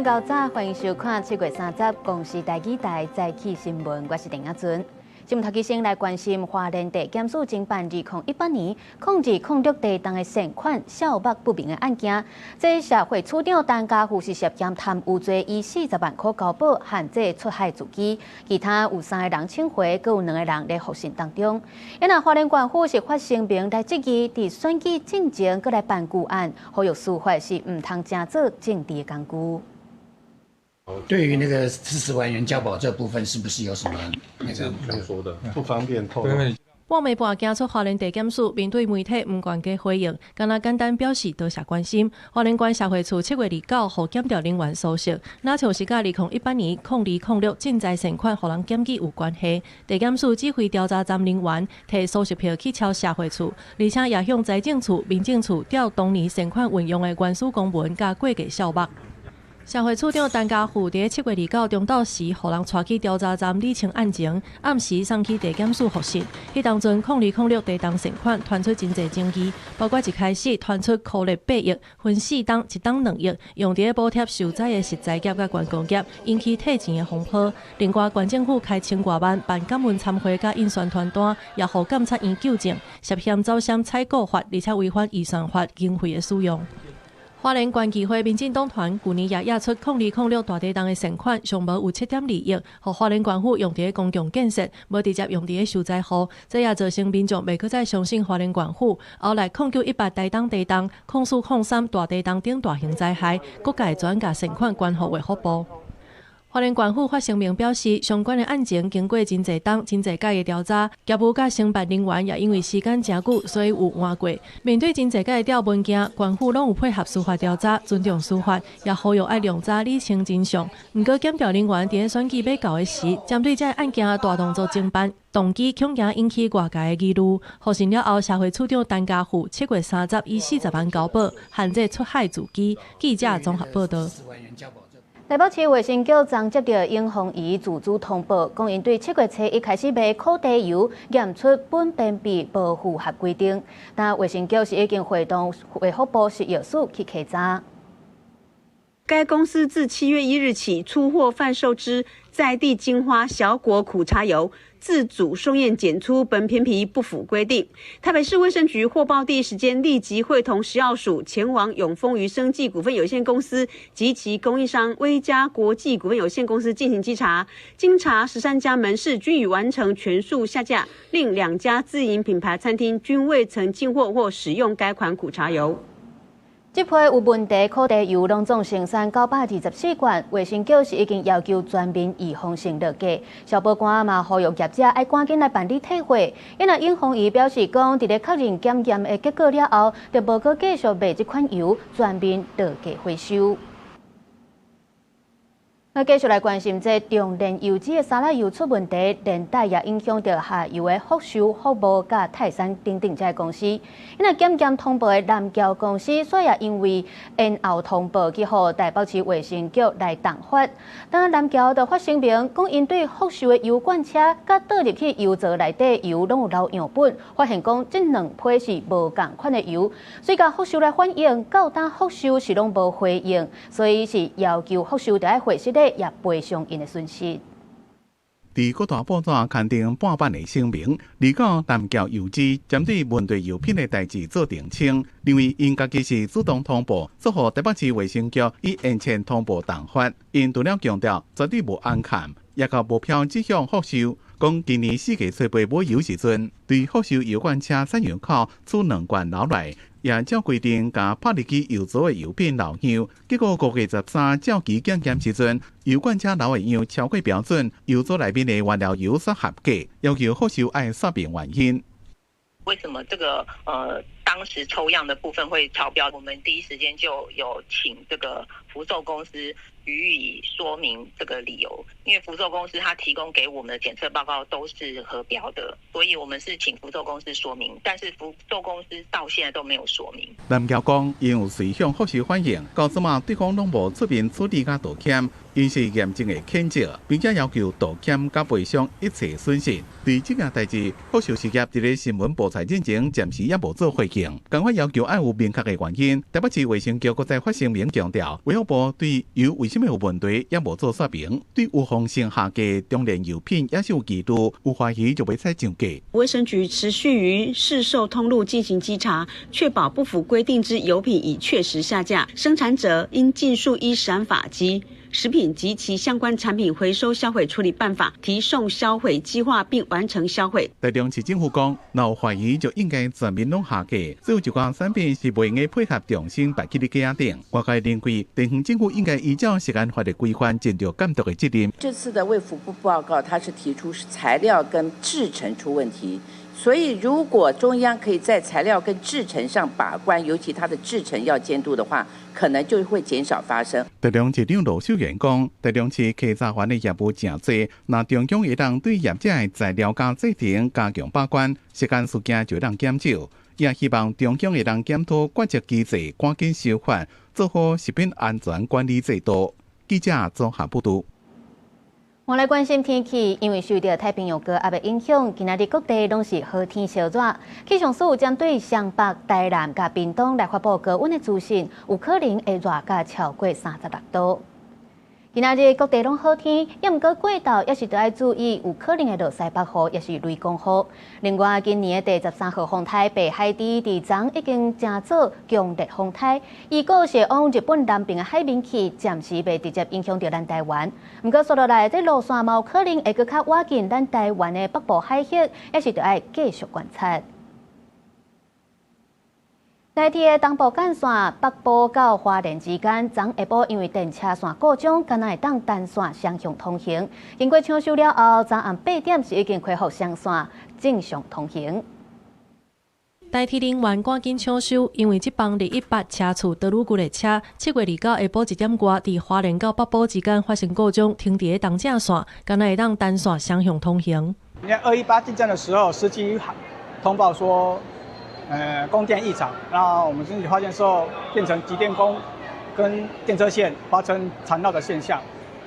到早，欢迎收看7月30日公视台语台早起新闻，我是陈雅纯。新闻头先来关心花莲地检署侦办2018年控制控制地档的善款小目不明的案件，这社会处长陈家富是涉嫌贪污罪，以40万块交保，限制出海自己。其他有3个人请回，各有2个人在服刑当中。因那花莲县府是发声明来质疑，伫选举进前搁来办旧案，呼吁司法是唔通真做政治的工具。 对于那个40万元交保这部分，是不是有什么那个怎么说的？不方便透露。晚暝半惊出花莲地检署面对媒体唔愿加回应，敢若简单表示多谢关心。花莲县社会处7月29号检调人员收悉，那像是甲2018年0206进财善款互人检举有关系。地检署指挥调查站人员摕收据票去敲社会处，而且也向财政处、民政处调当年善款运用的原始公文甲过价小目。 社会处长陈家富伫7月29中昼时，互人带去调查站理清案情，暗时送去地检署复审。迄当阵0206地档善款传出真侪争议，包括一开始传出扣列8亿，分4档，1档2亿，用伫补贴受灾的实在业甲观光业，引起退钱的风波。另外，县政府开千多万办感恩参会甲印宣传单，也互监察院纠正涉嫌走私采购法，而且违反预算法经费的使用。 花莲县议会民进党团去年也押出0206大地档的善款，上无有7.2亿，互花莲县府用伫公共建设，无直接用伫受灾户，这也造成民众袂搁再相信花莲县府。后来0918大档地档、0403大地档等大型灾害，各界转甲善款捐予卫福部。 花莲县府发声明表示，相关的案情经过真侪档、真侪届的调查，业务甲承办人员也因为时间真久，所以有换过。面对真侪届的调文件，县府拢有配合司法调查，尊重司法，也呼吁爱量查理清真相。不过，检调人员伫选举要到的时，针对这案件大动作侦办，动机恐惊引起外界的议论。复审了后，社会处长陈家富7月30日以40万交保，限制出海自机。记者综合报道。 台北市卫生局昨接到永丰仪自主通报，讲因对7月初一开始卖烤地油验出苯便比不符合规定，但卫生局是已经会动卫福部食药署去稽查。该公司自7月1日起出货贩售之在地金花小果苦茶油，自主送验检出苯偏皮不符规定。台北市卫生局获报第一时间立即会同食药署前往永丰余生技股份有限公司及其供应商威嘉国际股份有限公司进行稽查。经查，13家门市均已完成全数下架，另2家自营品牌餐厅均未曾进货或使用该款苦茶油。 这批有问题烤地油拢总生产924罐，卫生局是已经要求全面预防性落架。消保官嘛呼吁业者要赶紧来办理退货。因为永丰仪表示讲，伫咧确认检验的结果了后，就无搁继续卖这款油，全面落架回收。 那继续来关心这重炼油脂的沙拉油出问题，连带也影响到下游的福寿、福茂、甲泰山等等这公司。因为检验通报的南桥公司，所以也因为延后通报，去互台北市卫生局来冻发。当南桥就发声明，讲因对福寿的油罐车甲倒入去油槽内底油拢有留样本，发现讲这2批是无共款的油，所以甲福寿来反映，到当福寿是拢无回应，所以是要求福寿就要回息的。 也赔偿因的损失。伫各大报纸刊登半版的声明，而到南桥油脂针对问题油品的代志做澄清，认为因家己是主动通报，祝贺台北市卫生局以延前通报冻发。因除了强调绝对无暗砍，也甲目标指向福寿。讲今年4月初八买油时阵，对福寿油罐车产油口取2罐留来。 也照规定，甲拍入去油槽的油品留香，结果5月13照期检验时阵，油罐车留的样超过标准，油槽内面的原料油煞合格，要求福寿爱说明原因。为什么这个当时抽样的部分会超标？我们第一时间就有请这个福寿公司予以说明这个理由，因为福寿公司它提供给我们的检测报告都是合标的，所以我们是请福寿公司说明，但是福寿公司到现在都没有说明。南桥讲，因有随向福寿反映，到即马对方拢无出面处理甲道歉，因是严正的谴责，并且要求道歉甲赔偿一切损失。对这件代志，福寿事业伫咧新闻报采进前暂时也无做回应，赶快要求爱有明确的原因。台北市卫生局搁再发声明强调，卫福部对由卫生什么问题也无做说明。对有风险下架中联药品也是有疑虑，有怀疑就袂使上架。卫生局持续于市售通路进行稽查，确保不符规定之油品已确实下架，生产者应尽数依闪法及食品及其相关产品回收销毁处理办法提送销毁计划，并完成销毁。台中市政府讲，若有怀疑就应该全面拢下架，只有一寡产品是袂用配合重新排气的检定。我个认为，地方政府应该依照食安法的规范，尽到监督的责任。这次的卫福部报告，它是提出是材料跟制程出问题。所以，如果中央可以在材料跟制程上把关，尤其它的制程要监督的话，可能就会减少发生。台中市长罗秀元讲，台中市稽查员的业务真多，那中央会当对业者的材料加制程加强把关，食安事件就当减少。也希望中央会当检讨决策机制，赶紧修法，做好食品安全管理制度。记者综合报道。我来关心天气，因为受到太平洋高压的影响，今仔日各地拢是好天烧热。气象署针对湘北、台南、甲屏东来发布高温的资讯，有可能会热甲超过36度。今仔日各地拢好天，也毋过过昼也是得要注意，有可能会落西北雨，也是雷公雨。另外，今年的第13号风台北海底伫昨已经正做强烈风台，预告是往日本南边的海面去，暂时袂直接影响到咱台湾。毋过，接落来这路线嘛有可能会搁较挖进咱台湾的北部海域，也是得要继续观察。台铁的东部干线北部到花莲之间，昨下晡因为电车线故障，敢若会当单线双向通行。经过抢修了后，昨暗8点是已经恢复双线正常通行。台铁人员赶紧抢修，因为这帮218车次道路局的车，7月29下晡1点多，伫花莲到北部之间发生故障，停伫东正线，敢若会当单线双向通行。你看218进站的时候，司机通报说。供电异常，然后我们自己发现之后，变成集电弓跟电车线发生缠绕的现象，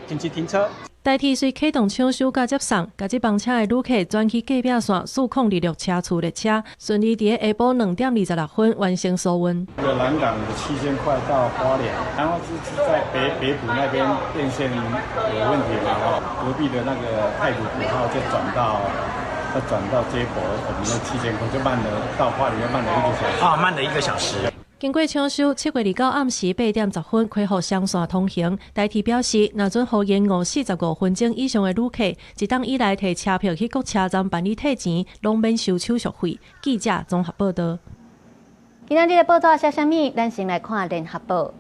紧急停车。台铁虽启动抢修甲接送，甲这帮车的旅客转去隔壁线数控26车次列车，顺利伫下晡2点26分完成疏运。南港的7000块到花莲，然后是在北埔那边电线有问题嘛，隔壁的那个太鲁5号就转到接驳，我们的7000块就慢了，到花莲就慢了1个小时。慢了1个小时。经过抢修，7月29暗时8点10分恢复双线通行。台铁表示，若准后延误45分钟以上的旅客，一档以来摕车票去各车站办理退钱，拢免收手续费。记者综合报道。今仔日的报道写啥物？咱先来看联合报。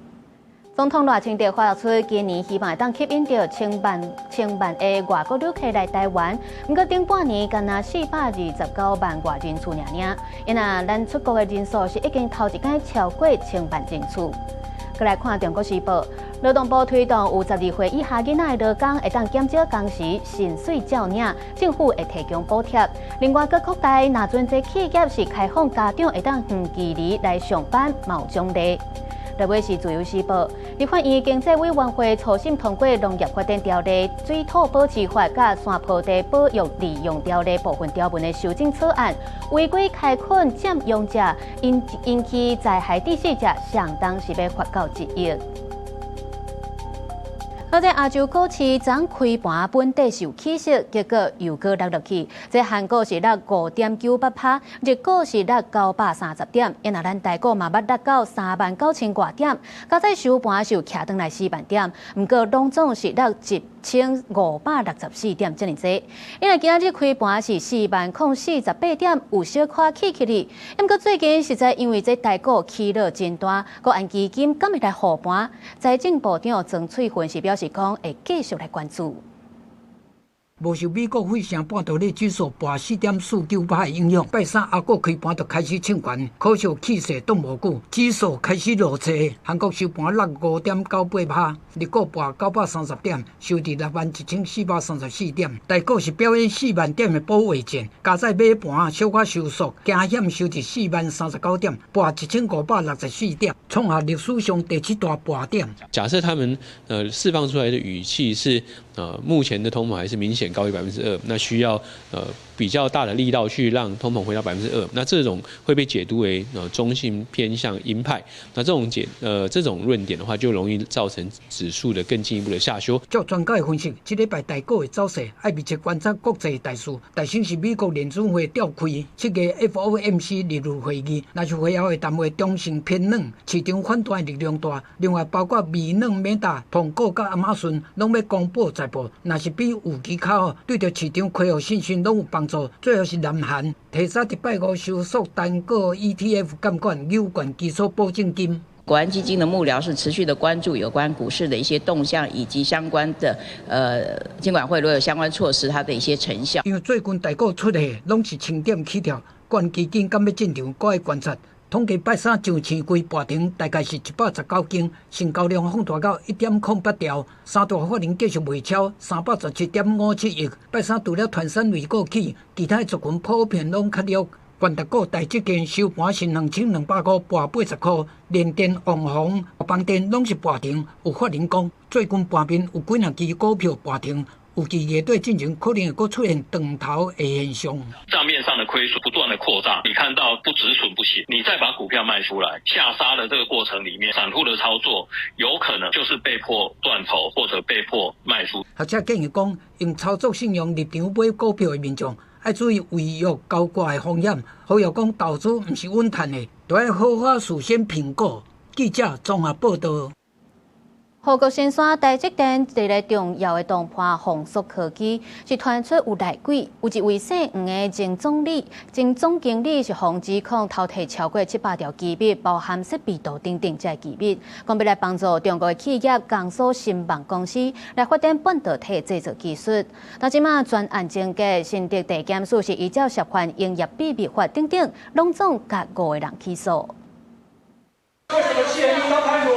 总统赖清德发出今年希望会当吸引到千万的外国旅客来台湾，不过顶半年干那429万外人次尔，因那咱出国的人数是已经头一届超过1000万人次。再来看《中国时报》，劳动部推动有12岁以下囡仔的劳工会当减少工时、薪水照领，政府会提供补贴。另外，佮扩大若准这企业是开放家长会当远距离来上班，嘛有奖励。落尾是自由时报，立法院经济委员会初审通过农业发展条例、水土保持法甲山坡地保育利用条例部分条文的修正草案，违规开垦占用者引起在海第4者，相当是要罚到1亿。好在亚洲股市昨开盘本地受气势，结果又搁落落去。这韩股是落5.98%，日股是落930点，因那咱台股嘛捌落到39000多点，到在收盘是有徛转来4万点，不过拢总是落1564点这么多。因为今仔日开盘是40048点，有小可起去哩。不过最近实在因为这台股起落真大，国安基金敢会来护盘？财政部长曾翠云是表示讲会继续来关注。无受美国费城半导体指数跋4.498的影响，拜三阿股开盘就开始抢权，可惜气势挡无久，指数开始落车。韩国收盘落5.98%，日股跋930点，收伫61434点。台股是表演4万点的保卫战，加在尾盘小可收缩，惊险收至40039点，跋1564点，创下历史上第7大跋点。假设他们释放出来的语气是目前的通膨还是明显高于2%，那需要比较大的力道去让通膨回到2%，那这种会被解读为中性偏向鹰派，那这种论点的话，就容易造成指数的更进一步的下修。照专家的分析，这礼拜台股的走势要密切观察国际大事。大先是美国联准会召开7个 FOMC 利率会议，若是会后的谈话中性偏软，市场反弹的力量大。另外，包括微软、Meta、苹果甲亚马逊拢要公布财报，若是比预期较好，对着市场恢复信心拢有帮助。最后是南韩，提早1拜5收束单个 ETF 监管有关基础保证金。国安基金的幕僚是持续的关注有关股市的一些动向，以及相关的金管会如果有相关措施，它的一些成效。因为最近台股出的拢是10点起跳，国安基金敢要进场，搁要观察。统计拜三上市规盘停大概是119间，成交量放大到1.08兆，三大法人继续卖超317.57亿。拜三除了团产类股起，其他族群普遍拢较弱。关达股台积电收盘是2200块，盘80块，联电、旺宏、邦电拢是盘停。有法人讲，最近盘面有几支股票盘停。预计夜对进行可能会出现断头的现象，账面上的亏损不断的扩大，你看到不止损不行，你再把股票卖出来，下杀的这个过程里面，散户的操作有可能就是被迫断头或者被迫卖出。学者建议讲，用操作信用入场买股票的民众，要注意违约高挂的风险。呼吁讲投资不是稳赚的，都要好好事先评估。记者综合报道。富国新山台积电一个重要的动盘宏硕科技，是传出有内鬼，有一位姓黄的前总经理是防指控偷摕超过700条机密，包含设备图等等这机密，讲要来帮助中国的企业江苏新网公司来发展半导体制造技术。但即马专案侦结，新竹地检署是依照涉犯营业秘密法等等，拢总甲5个人起诉。为什么7人应当排除？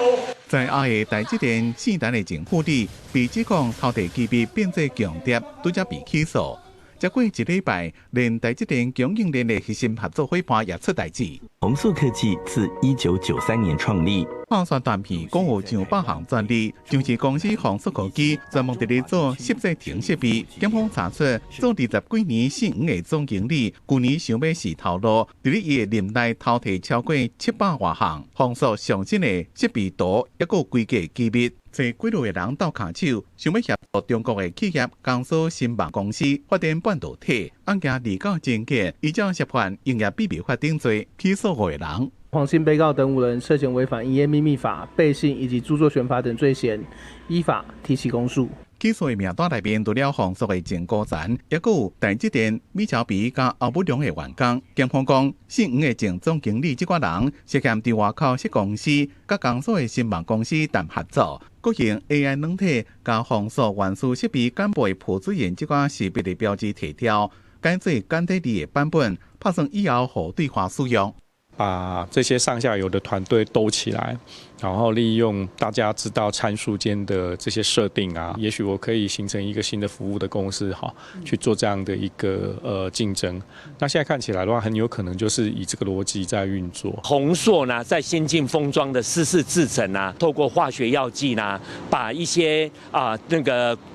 在阿个台积电4单的前副理被指控偷摕机密变做强谍，拄则被起诉。才过1礼拜，连台积电供应链的核心合作伙伴也出代志。宏硕科技自1993年创立，泡刷单片共有上百项专利，上市公司宏硕科技专门伫咧做摄制停设备。检方查出，做20几年姓黄的总经理，去年想要试头路，伫咧伊的任内偷摕超过700多项宏硕上新的设备图，还有规格机密。找几路的人斗骹手，想要协助中国的企业江苏新网公司发展半导体，案件离到侦结，依照涉犯营业秘密法定罪起诉5个人。黄姓被告等5人涉嫌违反营业秘密法、背信以及著作权法等罪嫌，依法提起公诉。起诉的名单内面除了宏硕的前股层，还有台积电、米超比甲欧姆良的员工。检方讲，姓黄的前总经理这挂人涉嫌伫外口设公司，甲江苏的新网公司谈合作，国用 AI 软体甲宏硕原始设备干部朴子妍这挂识别的标志提掉，改做简体字的版本，拍算以后互对方使用。把这些上下游的团队兜起来，然后利用大家知道参数间的这些设定啊，也许我可以形成一个新的服务的公司哈，去做这样的一个竞争。那现在看起来的话，很有可能就是以这个逻辑在运作。宏硕呢，在先进封装的湿式制程啊，透过化学药剂呢，把一些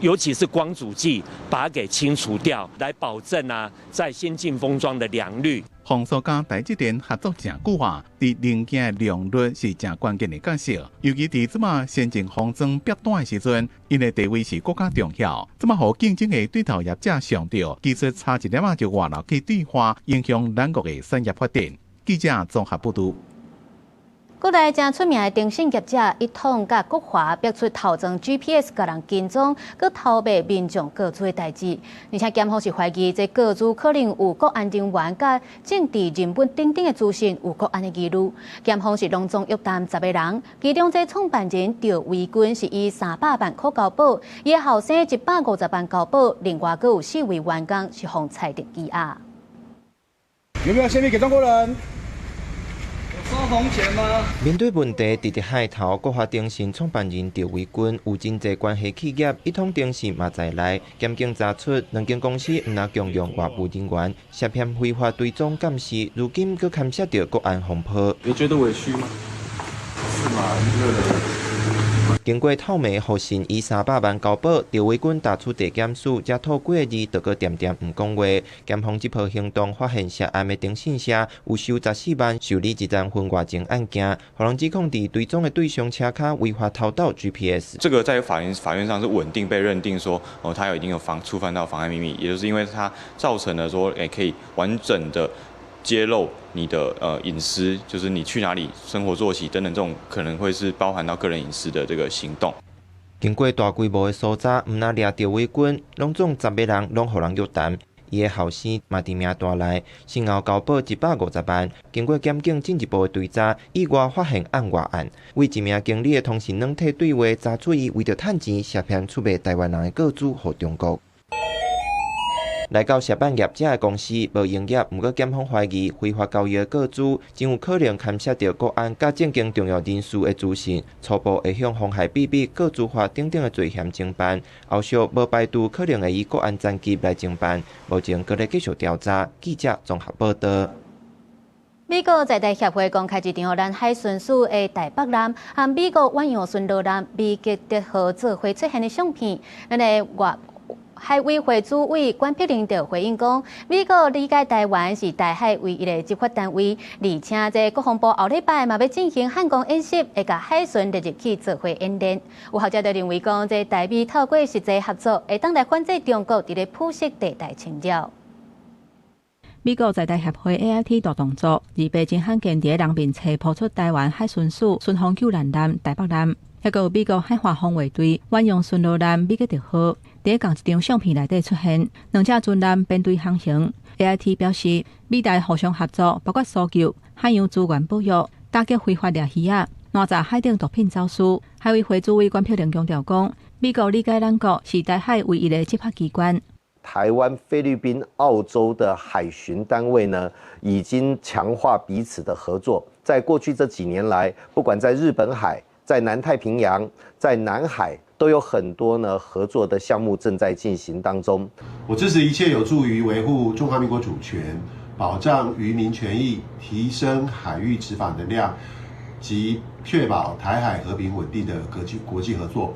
尤其是光阻剂，把它给清除掉，来保证啊，在先进封装的良率。宏硕甲台积电合作真久啊，伫零件良率是真关键的角色。尤其伫即马先进封装逼短的时阵，因的地位是更加重要。即马互竞争的对头业者上着，技术差一点啊就外流去对话，影响咱国的产业发展。记者综合报道。国内真出名的电信业者一统甲国华逼出偷装 GPS 甲人跟踪，佮偷卖民众个资的代志。而且检方是怀疑这个资可能有国安人员甲政治人物等等的资讯有国安的记录。检方是拢总约谈10个人，其中这创办人赵维军是以300万块交保，伊的后生150万交保，另外佮有4位员工是互裁定羁押。有没有先例给中国人？收红钱吗？面对问题，直直海头国华电信创办人赵维军有真济关系企业一统电信嘛在内，检警查出两间公司毋若共用外部人员，涉嫌非法追踪监视，如今佫牵涉到国安风波。你觉得委屈吗？是吗？经过透明互信以300万交保，赵伟军打出地检署，才吐几个字，就搁点点唔讲话。检方这波行动发现涉案的电信社有收14万，受理一桩婚外情案件，互人指控伫追踪的对象车卡违法偷盗 GPS。这个在法院上是稳定被认定说，他已经有触犯到妨碍秘密，也就是因为它造成了说，可以完整的揭露你的隐私，就是你去哪里、生活作息等等，这种可能会是包含到个人隐私的这个行动。经过大规模的搜查，唔那掠赵伟军，拢总10个人拢互人约谈。伊的后生嘛伫名单内，先后交保150万。经过检警进一步的追查，意外发现案外案，为一名经理的通讯软体对话，查出伊为着趁钱，涉骗出卖台湾人的个资予中国。来到涉办业者的公司无营业，毋过检方怀疑非法交易的个资，真有可能牵涉到国安甲政经重要人士的资讯，初步会向妨害秘密、个资法等等的罪嫌侦办，后续无排除可能会以国安战机来侦办。目前搁咧继续调查。记者综合报道。美国在台协会公开一场咱海巡署的台北舰和美国远洋巡逻舰美吉德号做伙出现的相片，咱的海委会主委关碧玲就回应讲，美国理解台湾是台海唯一的执法单位，而且这国防部后礼拜嘛要进行汉光演习，会甲海巡列入去做伙演练。有学者就认为讲，这台美透过实际合作，会当来反制中国伫咧普色地带侵扰。美国在台协会 AIT 大动作，而北京罕见伫人面前抛出台湾海巡署巡航救难舰台北舰，还有美国海华防卫队远洋巡逻舰美吉德号，伫共一张相片内底出现，两只军舰编队航行。AIT 表示，美台互相合作，包括搜救、海洋资源保育、打击非法掠鱼仔、拦查海顶毒品走私。海委会主委关碧玲强调讲，美国理解咱国是台海唯一的执法机关。台湾、菲律宾、澳洲的海巡单位呢，已经强化彼此的合作。在过去这几年来，不管在日本海、在南太平洋、在南海，都有很多呢合作的项目正在进行当中。我支持一切有助于维护中华民国主权、保障渔民权益、提升海域执法能量及确保台海和平稳定的国际合作。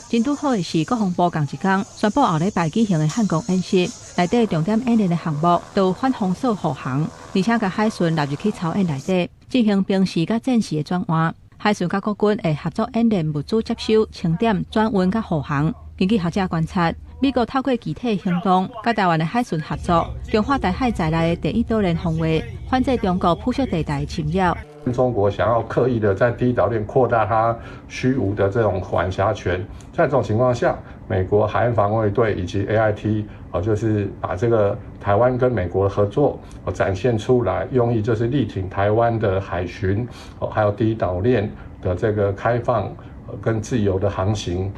真拄好的是，国防部同一天宣布后礼拜举行的汉光演习，内底重点演练的项目都反封锁护航，而且甲海巡纳入去操演内底，进行兵士甲战士的转换。海巡甲国军会合作演练物资接收、清点、转运甲护航。根据学者观察，美国透过具体行动，甲台湾的海巡合作，强化台海在内的第一岛链防卫，反制中国普色地带的侵扰。中国想要刻意的在第一岛链扩大它虚无的这种管辖权，在这种情况下，美国海岸防卫队以及 AIT 就是把这个台湾跟美国的合作展现出来，用意就是力挺台湾的海巡，还有第一岛链的这个开放跟自由的航行。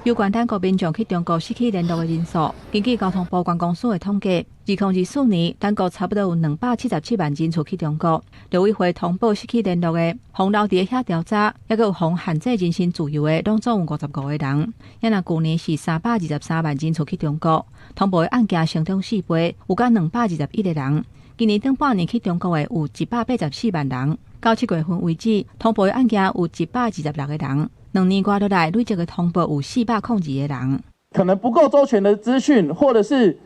有关咱国民众去中国失去联络的人数，根据交通部观光署的统计，2024年，咱国差不多有277万人次去中国。陆委会通报失去联络的，防留伫遐调查，还有防限制人身自由的，拢总有55个人。也若去年是323万人次去中国，通报的案件成长4倍，有甲221个人。今年顶半年去中国的有184万人，到7月份为止，通报的案件有126个人。2年过落来，累积的通报有402个人。可能不够周全的资讯，或者是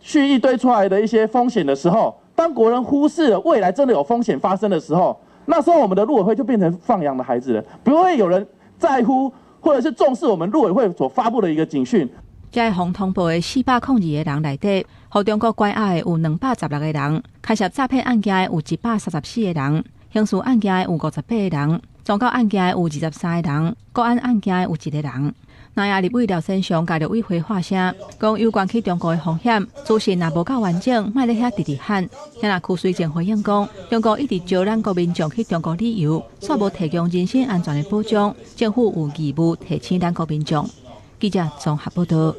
蓄意堆出来的一些风险的时候，当国人忽视了未来真的有风险发生的时候，那时候我们的陆委会就变成放羊的孩子了，不会有人在乎或者是重视我们陆委会所发布的一个警讯。这防通报的402个人内底，互中国关押的有216个人，开设诈骗案件的有134个人，刑事案件的有58个人。宗教案件的有23个人，国安案件的有1个人。南亚立委廖先祥甲陆委会发声，讲有关去中国的风险，资讯若无够完整，莫咧遐直直喊。也若区随前回应讲，中国一直招咱国民众去中国旅游，煞无提供人身安全的保障，政府有义务提醒咱国民众。记者综合报道。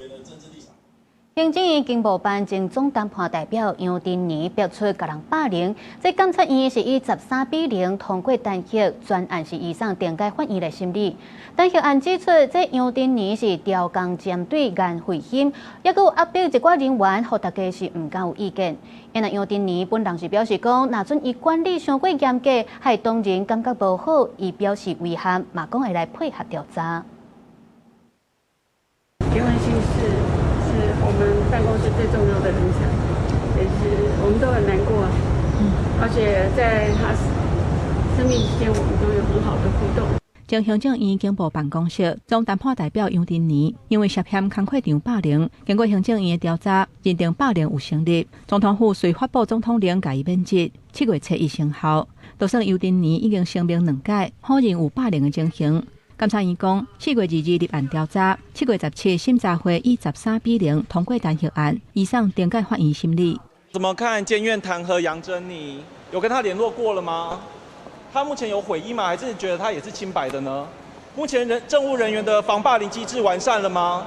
行政院经贸办前总谈判代表杨振宁表出甲人霸凌，这监察院是以13-0通过单核专案，是移送电解法院来审理。单核案指出，这杨振宁是调工针对颜慧欣，也有压迫一寡人员，互大家是唔敢有意见。因为杨振宁本人是表示讲，若准伊管理伤过严格，害当人感觉无好，伊表示遗憾，嘛讲会来配合调查。林文馨是我们办公室最重要的人才，也是我们都很难过，而且在他生命之间，我们都有很好的互动。前行政院经部办公室总谈判代表杨振宁因为涉嫌工课场霸凌，经过行政院的调查，认定霸凌有成立，总统府遂发布总统令甲伊免职，7月7日生效。就算杨振宁已经声明2解，否认有霸凌的情形。监察院讲，4月2日立案调查，7月17审查会以13-0通过弹劾案，以上电解法院审理。怎么看监院弹劾杨珍妮？有跟他联络过了吗？他目前有悔意吗？还是觉得他也是清白的呢？目前政务人员的防霸凌机制完善了吗？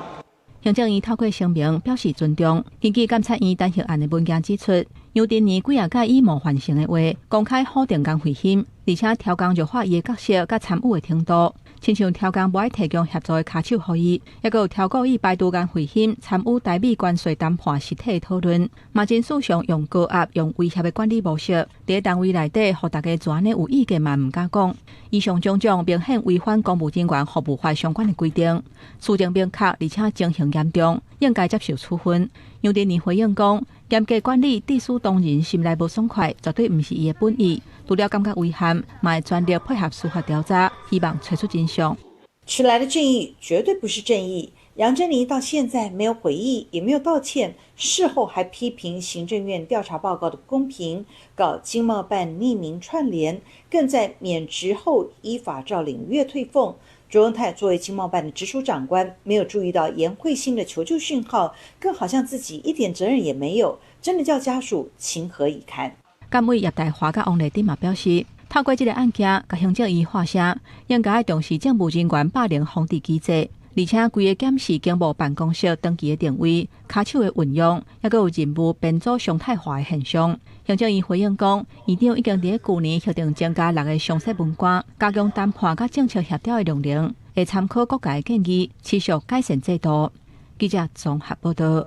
行政院透过声明表示尊重。根据监察院弹劾案的文件指出，杨振宁几啊届以冒犯性的话公开否定工会险，而且调工弱化伊的角色甲参与的程度，亲像调工不爱提供协助的卡手予伊，也有调故意排除工会险参与台美关税谈判实体讨论，马真事上用高压、用威胁的管理模式，伫单位内底，互大家全呢有意见嘛唔敢讲。以上种种明显违反公务人员服务法相关的规定，事情明确而且情形严重，应该接受处分。杨振宁回应讲，严格管理地属当人心内无爽快，绝对不是伊的本意。除了感觉遗憾，嘛会全力配合司法调查，希望找出真相。迟来的正义绝对不是正义。杨珍妮到现在没有悔意，也没有道歉，事后还批评行政院调查报告的不公平，搞经贸办匿名串联，更在免职后依法照领月退俸。卓荣泰作为经贸办的直属长官，没有注意到严慧欣的求救讯号，更好像自己一点责任也没有，真的叫家属情何以堪。监委叶大华甲王丽珍嘛表示，透过这个案件，甲行政院发声，应该重视政务人员霸凌防治机制。而且，规个检视经贸办公室登记的定位、卡手的运用，也有任务编组常态化的现象。行政院回应讲，院长已经在去年决定增加6个详细文件，加强谈判甲政策协调的内容，会参考各界的建议，持续改善制度。记者综合报道。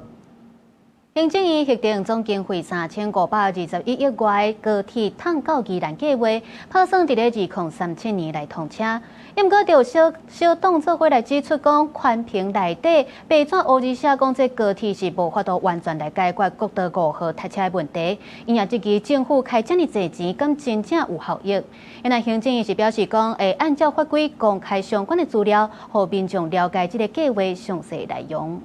行政院核定总经费3521亿元高铁统到宜兰计划，打算伫咧2037年来通车。不过，就小党做伙来指出讲，宽屏内底白纸黑字写讲，这高铁是无法度完全来解决国道5号塞车的问题。因也质疑政府开这么侪钱，敢真正有效益？原来行政院是表示讲，会按照法规公开相关的资料，让民众了解这个计划详细内容。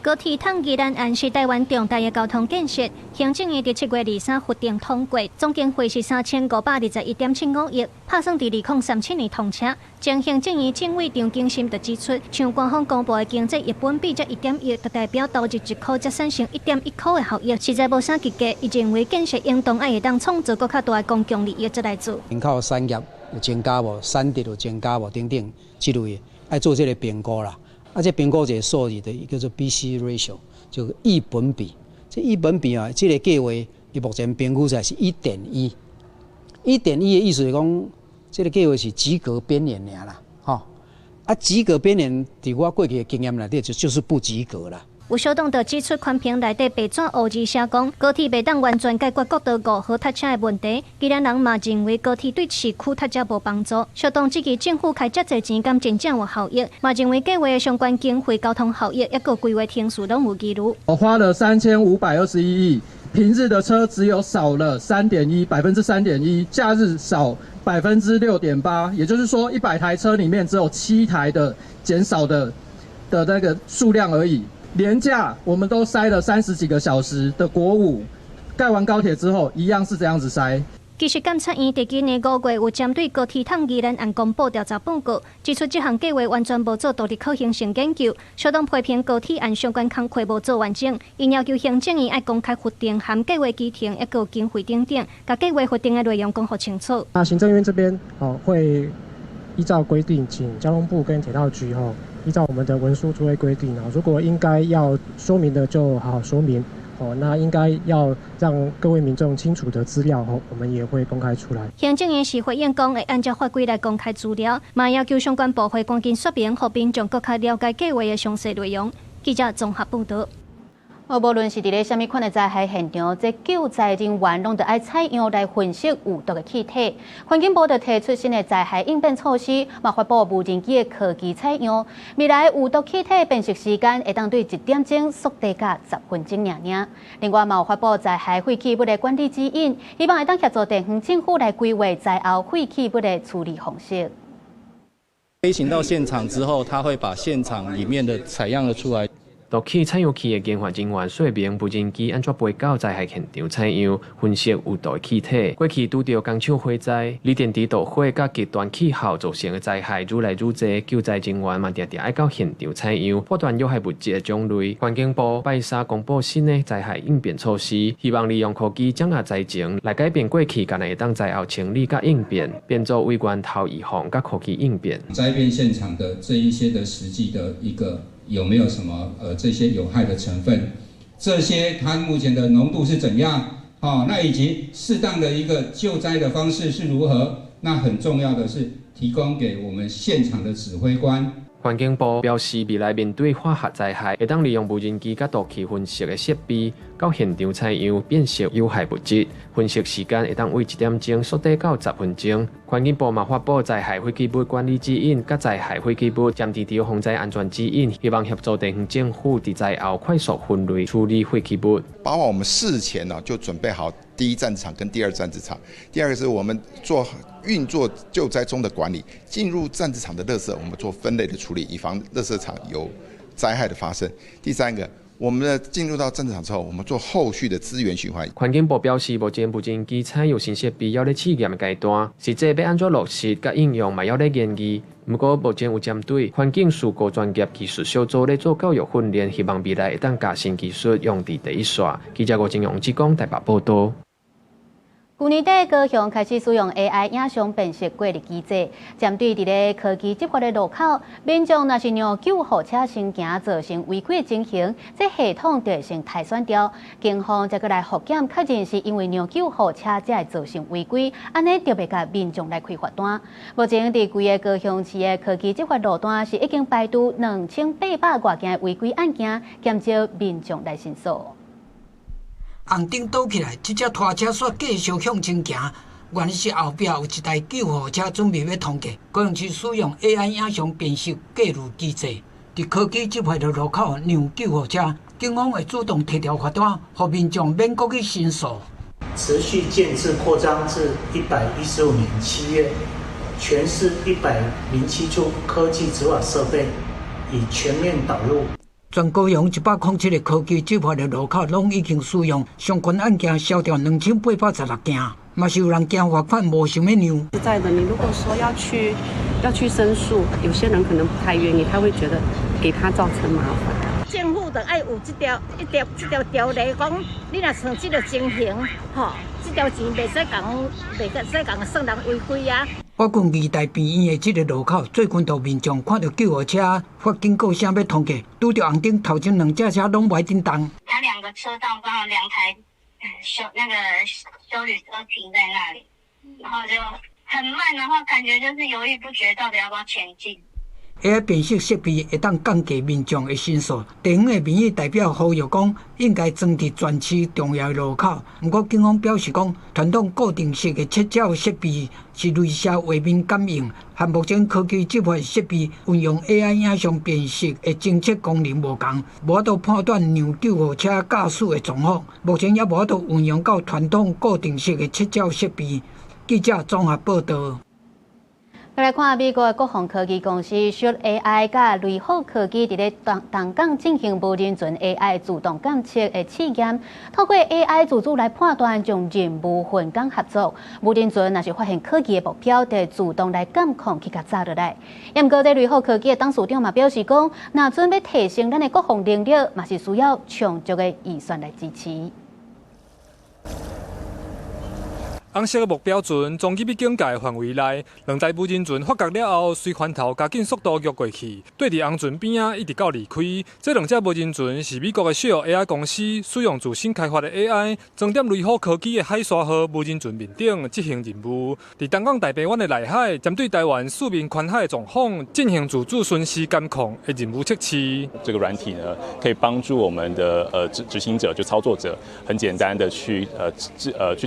高铁通宜兰岸是台湾重大的交通建设，行政院伫7月23核定通过，总经费是3521.75亿，打算伫2037年通车。前行政院政委张景心就指出，像官方公布的经济1本比才1.1亿，就代表投入1块才产生1.1块的效益，实在无啥价格。伊认为建设应当会当创造更较大的公共利益再来做。人口产业有增加无，产值有增加无，等等之类的，爱做这个评估啦。这评估一个数字的叫做 BC ratio， 就益本比。这益本比啊，这个计划伊目前评估出来是1.1。1.1的意思是讲，这个计划是及格边缘尔啦，吼。及格边缘，伫我过去的经验内底就是不及格啦。有小党就指出，宽屏内底白纸黑字写讲，高铁袂当完全解决国道5号塞车的问题。宜兰人嘛认为高铁对市区塞车无帮助。小党质疑政府开遮侪钱，敢真正有效益？嘛认为计划的相关经费、交通效益，也个规划天数拢有记录。我花了3521亿，平日的车只有少了3.1%，假日少6.8%，也就是说100台车里面只有7台的减少的那个数量而已。连假我们都塞了30几个小时的国五，盖完高铁之后一样是这样子塞。其实监察院伫今年5月有针对高铁通宜兰案公布调查报告，指出这项计划完全无做独立可行性研究，相当批评高铁案相关工课无做完整，因要求行政院爱公开核定含计划基程，也有经费等等，把计划核定的内容讲好清楚。那行政院这边会依照规定，请交通部跟铁道局依照我们的文书作为规定如果应该要说明的就好好说明那应该要让各位民众清楚的资料我们也会公开出来。行政院是回应讲会按照法规来公开资料，嘛要求相关部会赶紧说明，让民众更加了解计划的详细内容。记者综合报道。无论是伫咧什么款的灾害现场，这救灾人员拢得爱采样来分析有毒的气体。环境部就提出新的灾害应变措施，嘛发布无人机的科技采样，未来有毒气体辨识时间会当对1点钟缩短到10分钟尔尔。另外，嘛有发布灾害废弃物的管理指引，希望会当协助地方政府来规划灾后废弃物的处理方式。飞行到现场之后，他会把现场里面的采样了出来。毒气采样器的研发人员说明无人机安怎飞到灾害现场采样，分析有毒的气体。过去拄到工厂火灾、离电池导火甲极端气候造成的灾害愈来愈多，救灾人员嘛常常爱到现场采样，判断有害物质的种类。环境部拜三公布新的灾害应变措施，希望利用科技掌握灾情，来改变过去敢会当灾后清理甲应变，变作为源头预防甲科技应变。灾变现场的这一些的实际的一个。有没有什么这些有害的成分？这些它目前的浓度是怎样？那以及适当的一个救灾的方式是如何？那很重要的是提供给我们现场的指挥官。环境部表示，未来面对化学灾害，会当利用无人机甲毒气分析的设备，到现场采样辨识有害物质，分析时间会当为1点钟缩短到10分钟。环境部嘛发布灾害废弃物管理指引，甲灾害废弃物检治防灾安全指引，希望协助地方政府伫灾后快速分类处理废弃物。包括我们事前呢就准备好第一战场跟第二战场，第二个是我们运作救灾中的管理，进入战场的垃圾，我们做分类的处理，以防垃圾场有灾害的发生。第三个，我们进入到战场之后，我们做后续的资源循环。环境部表示，目前无人机采用新设备要咧试验的阶段，实际要安怎落实甲应用嘛要咧研究。不过目前有针对环境事故专业技术小组咧做教育训练，希望未来会当把新技术用伫第一线。记者郭金勇之讲台北报道。去年底，高雄开始使用 AI 影像辨识过滤机制，针对伫咧科技执法的路口，民众若是让救护车先行造成违规情形，这系统就会先汰选掉。警方再过来复检，确认是因为让救护车才会造成违规，安尼就袂甲民众来开罚单。目前伫规个高雄市的科技执法路段是已经排除2800多件违规案件，减少民众来申诉。红灯倒起来，这只拖车煞继续向前行，原来是后壁有一台救护车准备要通过。高雄市使用 AI 影像辨识过滤机制，伫科技执法的路口让救护车，警方会主动提条罚单，让民众免搁去申诉。持续建制扩张至115年7月，全市107处科技执法设备已全面导入。全高雄107个科技执法的路口，拢已经使用相关案件消掉2816件，嘛是有人惊罚款无想要让。实在的，你如果说要去申诉，有些人可能不太愿意，他会觉得给他造成麻烦。政府就爱有这条条例，讲你若像这个情形，这条钱袂使讲算人违规啊。我近二代病院的这个路口，最近有民众看到救护车发警告声要通过，拄着红灯，头前2架车拢袂叮当。它2个车道刚好2台修理车停在那里，然后就很慢的话，感觉就是犹豫不决，到底要不要前进。AI 辨识设备会当降低民众的申诉。地方的民意代表呼吁讲，应该装伫全市重要的路口。不过警方表示讲，传统固定式的切角设备是雷射画面感应，和目前科技执法设备运用 AI 影像辨识的侦测功能无同，无法度判断让救护车驾驶的状况。目前也无法度运用到传统固定式的切角设备。记者综合报道。来看美国的国防科技公司 Shield AI 甲雷虎科技伫咧东港进行无人船 AI 自动检测的试验，透过 AI 自主来判断将任务分工合作。无人船若是发现可疑的目标，就会自动来监控去甲抓落来。不过，这雷虎科技的董事长嘛表示讲，若准要提升咱的国防能力，嘛是需要充足的预算来支持。红色的目标船从入去警戒范围内，两台无人船发觉了后，随船头加紧速度跃过去，对伫红船边啊一直到离开。这两只无人船是美国的小 AI 公司使用自新开发的 AI， 装点雷虎科技的海沙号无人船面顶执行任务，伫东港大坪湾的内海，针对台湾四面环海的状况进行自主巡视监控的任务测试。这个软体呢，可以帮助我们的执行者就操作者，很简单的去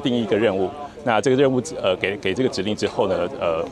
定义一个任务。那这个任务给这个指令之后呢，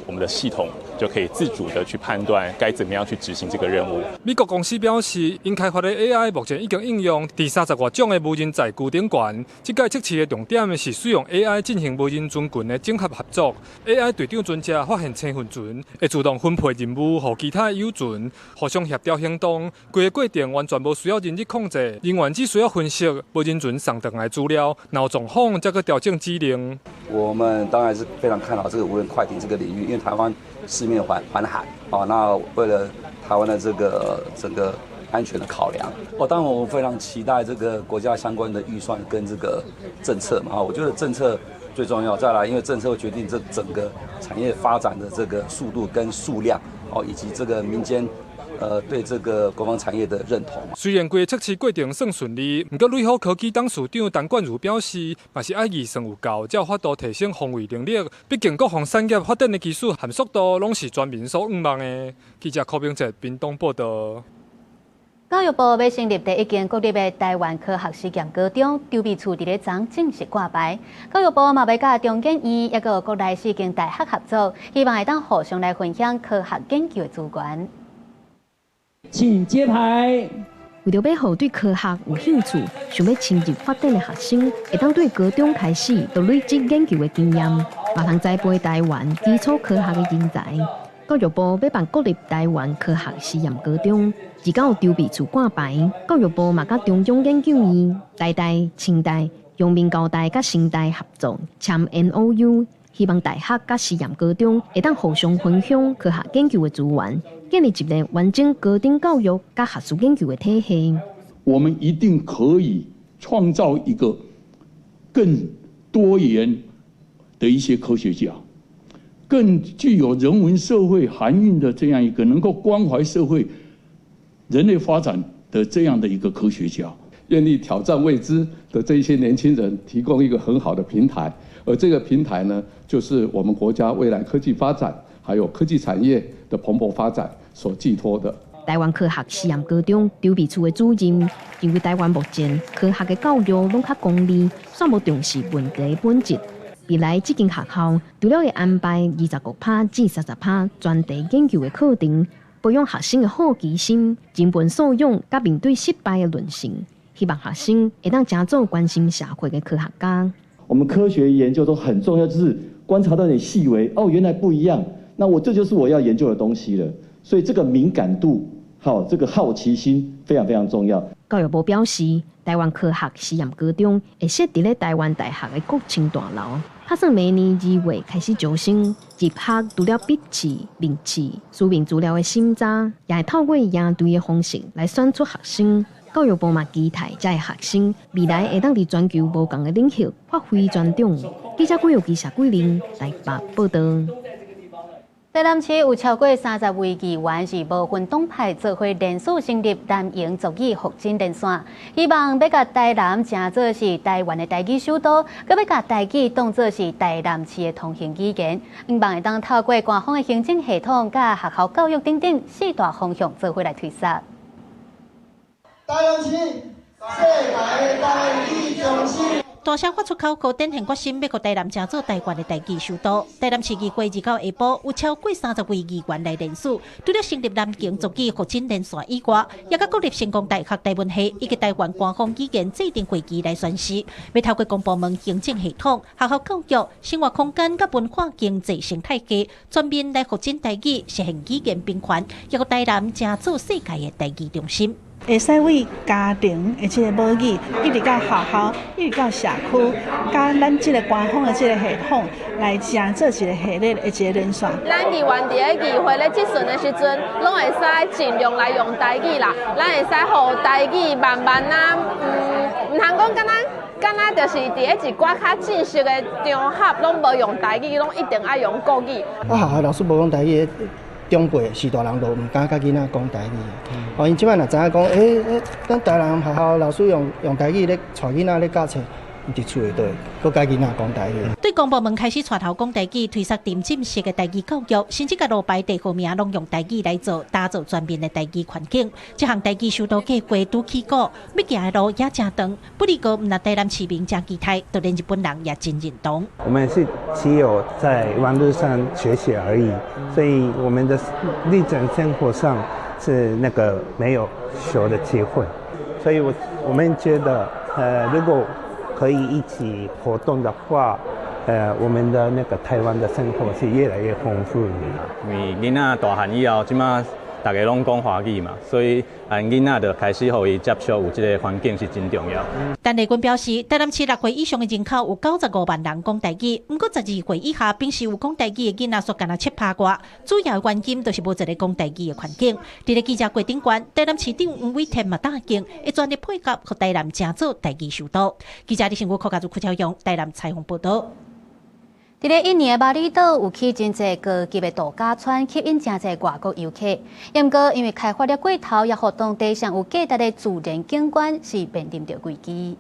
我们的系统就可以自主的去判断该怎么样去执行这个任务。美国公司表示，因开发的 AI 目前已经应用第30多种的无人载具顶悬。这届测试的重点是使用 AI 进行无人船群的整合合作。AI 队长船只发现青云船，会自动分配任务给其他友船，互相协调行动。规个过程完全无需要人力控制，人员只需要分析无人船送回来资料，然后状况再去调整指令。我们当然是非常看好这个无人快艇这个领域，因为台湾四面环海啊，那为了台湾的这个整个安全的考量，当然我们非常期待这个国家相关的预算跟这个政策嘛，我觉得政策最重要，再来因为政策会决定这整个产业发展的这个速度跟数量以及这个民间。对这个国防产业的认同。虽然规个测试过程算顺利，不过雷虎科技董事长陈冠如表示，嘛是爱预算有够，才有法度提升防卫能力。毕竟各项产业发展的技术和速度，拢是全民所仰望的。记者柯明哲屏东报道。教育部要成立第一间国立的台湾科学实验高中，筹备处伫咧昨正式挂牌。教育部嘛要甲中建院抑个国内4间大学合作，希望会当互相来分享科学研究的资源。请揭牌。为着要互对科学有兴趣、想要深入发展的学生，会当对高中开始就累积研究的经验，嘛通栽培台湾基础科学的人才。教育部要办国立台湾科学实验高中，自到筹备处挂牌。教育部嘛甲中央研究院、台大、清大、阳明高大甲成大合作签 NOU。希望大学甲实验高中会当互相分享科学研究的资源，建立一个完整高等教育甲学术研究的体系。我们一定可以创造一个更多元的一些科学家，更具有人文社会含蕴的这样一个能够关怀社会、人类发展的这样的一个科学家，愿意挑战未知的这一些年轻人提供一个很好的平台。而这个平台呢，就是我们国家未来科技发展还有科技产业的蓬勃发展所寄托的。台湾科学实验高中筹备处的主任认为，台湾目前科学的教育拢较功利，煞无重视问题本质。未来这间学校除了会安排25%至30%专题研究的课程，培养学生的好奇心、真本素养，甲面对失败的韧性，希望学生会当真做关心社会的科学家。我们科学研究都很重要，就是观察到点细微，原来不一样，那这就是我要研究的东西了。所以这个敏感度，这个好奇心非常非常重要。教育部表示，台湾科学实验高中会设伫咧台湾大学的国青大楼，打算明年2月开始招生。入学除了笔试、面试、书面资料的审查，也会透过营队的方式来选出学生。教育部嘛期待这些学生未来会当伫全球无同的领域发挥专长。记者记者谢桂玲台北报道。台南市有超过30位议员是无分党派做伙联署成立蓝营族裔复振连线，希望要甲台南成做是台湾的台语首都，佮要甲台语当作是台南市的通行语言，希望会当透过官方的行政系统、甲学校教育等等4大方向做伙来推展。台南市世界台语中心。大声发出口号，展现决心，要给台南成做台湾的台语首都。台南市议会日到下晡，有超过30位议员来联署，除了成立南京族裔复振连线以外，也甲国立成功大学台文系以及台湾官方语言制定会议来宣示，要透过公部门行政系统、学校教育、生活空间甲文化经济生态系，全面来复振台语，实现语言平权，也给台南成做世界的台语中心。会使为家庭的这个母语，一直到学校，一直到社区，甲咱这个官方的这个系统来成做一个系列的一个连线。咱议员伫咧议会咧质询的时阵，拢会使尽量来用台语啦。咱会使互台语慢慢啊，唔通讲讲敢若就是伫咧一寡较正式的场合，拢无用台语，拢一定爱用国语。我学校老师无讲台语，长辈是大人都唔敢甲囡仔讲台语。哦，因即摆若知影讲，咱台南学校老师用台语咧带囡仔咧教册。伫厝内底，佮家囡仔讲台语。对公部门开始带头讲台语，推出沉浸式的台语教育，甚至甲路牌地号名拢用台语来做，打造全面的台语环境。这项台语首都计划拄起鼓，要行的路也真长，不离个唔那台南市民真期待，就连日本人也真认同。我们是只有在网络上学习而已，所以我们的日常生活上是那个没有学的机会，所以我们觉得，如果可以一起活动的话，我们的那个台湾的生活是越来越丰富的。因为囡仔大汉以后，即马大家拢讲华语嘛，所以囡仔就开始互伊接受有这个环境是真重要。但内军表示，台南市6岁以上的人口有95万人讲台语，不过12岁以下平时有讲台语的囡仔数干那7%多，主要的原因就是无一个讲台语的环境。伫咧记者会顶悬，台南市长黄伟天嘛答应会全力配合，和台南成做台语首都。记者李新武、柯家珠、屈超勇台南采访报道。伫咧印尼的巴厘岛有起真侪高级的度假村，吸引真侪外国游客。不过因为开发了过头，也互当地上有价值的自然景观是面临着危机。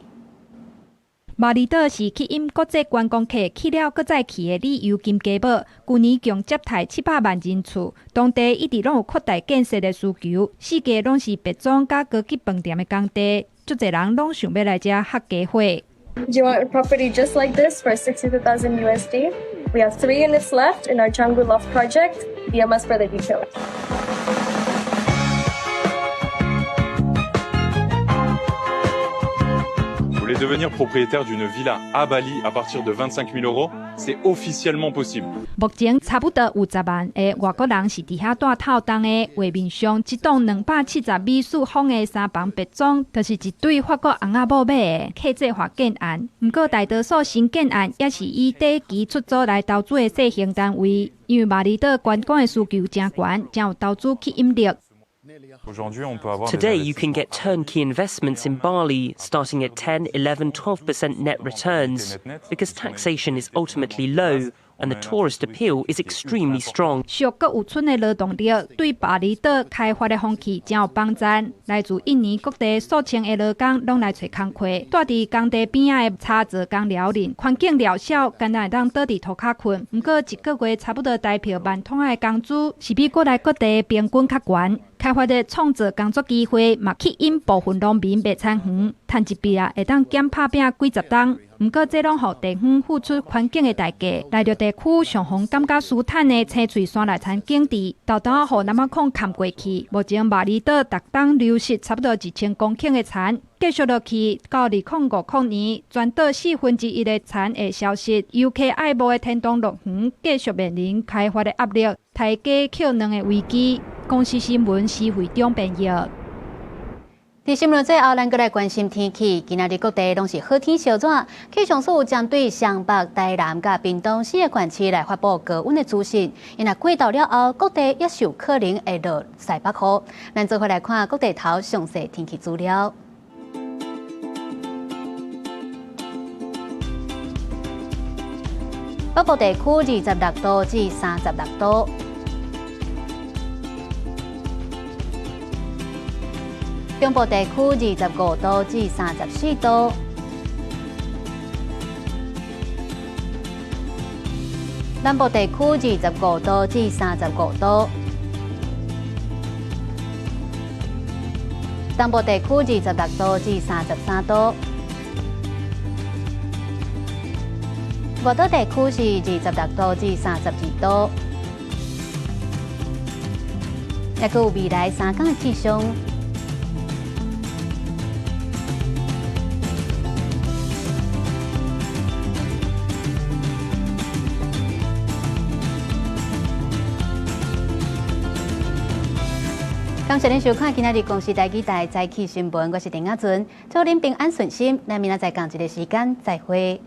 巴厘岛是吸引国际观光客去了搁再去的旅游金鸡堡，去年共接待700万人次。当地一直拢有扩大建设的需求，四界拢是别种甲高级饭店的工地，足侪人拢想要来遮客家伙。Do you want a property just like this for $62,000 USD? We have 3 units left in our Canggu Loft project. DM us for the details. Vous voulez devenir propriétaire d'une villa à Bali à partir de 25 000 €? C'est officiellement possible. 目前差不多有10万的外国人是伫遐住透冬的。画面上，这栋270米四方的3房别庄，就是一对法国翁仔某买的客制化建案。不过，大多数新建案也是以短期出租来投资的小型单位，因为巴厘岛观光的需求真悬，真有投资吸引力。Today, you can get turnkey investments in Bali starting at 10, 11, 12% net returns because taxation is ultimately low and the tourist appeal is extremely strong. 俗搁有村的劳动力对巴厘岛开发的风气真有帮助。来自印尼各地数千的劳工拢来找工课，住伫工地边仔的插座工寮里，环境渺小，简单会当倒伫涂骹困。不过一个月差不多台票1,000通的工资，是比国内各地平均较悬。开发的创造工作机会，嘛吸引部分农民卖田园，趁一毕业会当兼拍拼几十档。不过，这拢互地方付出环境的代价。来到地区上方感觉舒坦的青翠山内田景致，豆豆互南马孔看过去。目前巴厘岛逐档流失差不多1000公顷的田，继续落去到2050年，全岛1/4的田会消失。游客爱慕的天堂乐园继续面临开发的压力，大家扣两的危机。公司新闻是会长编译。伫新闻最后，咱搁来关心天气。今仔日各地拢是好天小转，气象署针对湘北、台南甲屏东4个县市来发布高温的资讯。因若过到了后，各地也是有可能会落西北雨。咱做回来看各地头详细天气资料。北部地区26度至36度。中部地区25度至34度，南部地区25度至35度，东部地区26度至33度，外岛地区是26度至32度。也佮有未来3天的气象。感谢您收看今仔日公视台语台早起新闻，我是丁雅纯，祝您平安顺心，咱明仔载同一个时间再会。